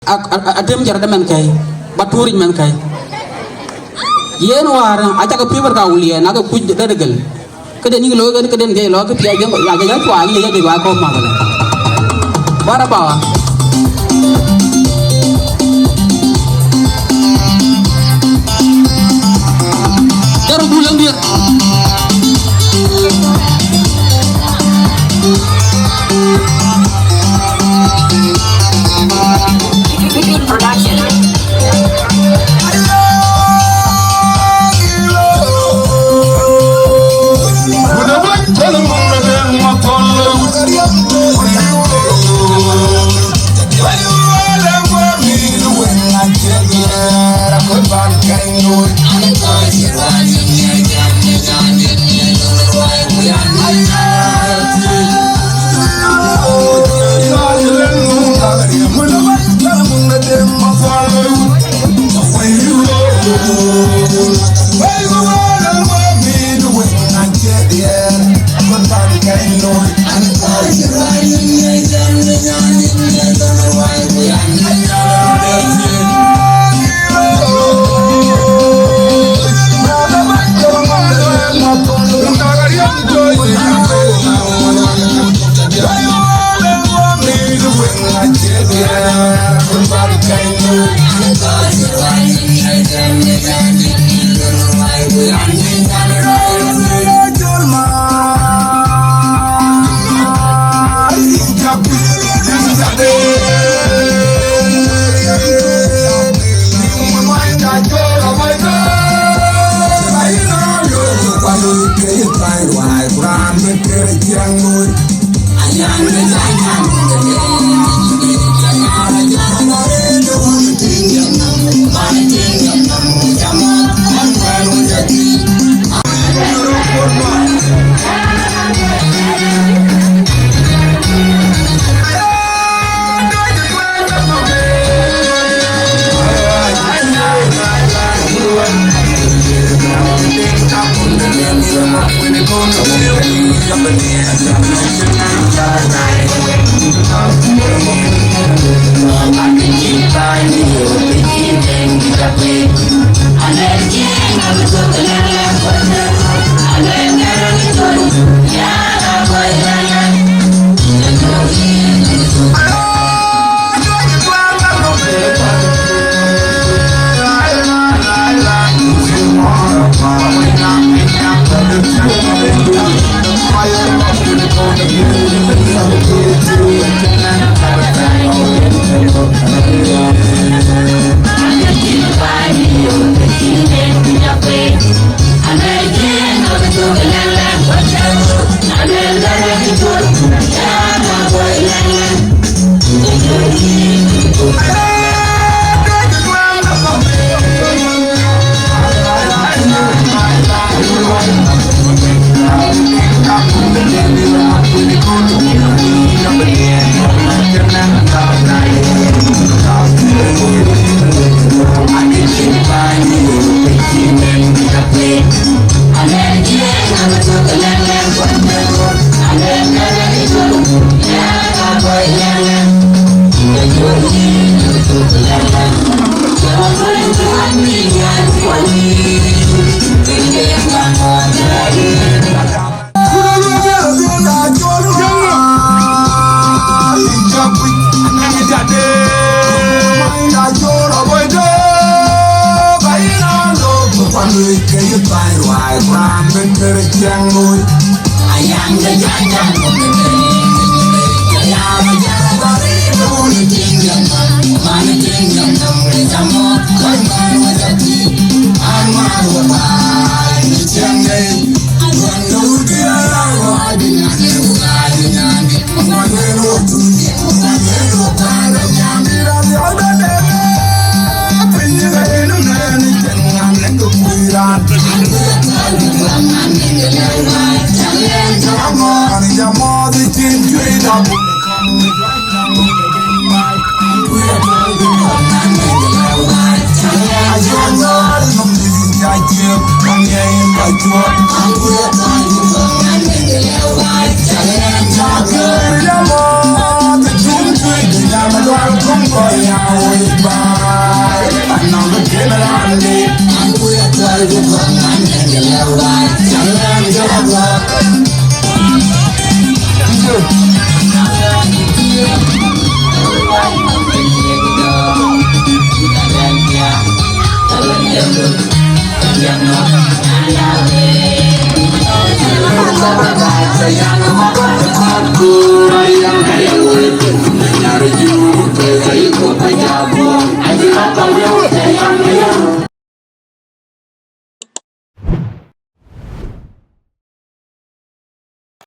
Atem jar da men kay baturi men kay yen wara aja ka pibar ka uliya na ka kuj da degal kede ni lo ga kede ngai lo ka piya jeng ya ga to ali ya de ba ko ma bala bara bawa jaru dulang dia Production. Hãy subscribe cho kênh Ghiền Mì Gõ để không bỏ lỡ Sayang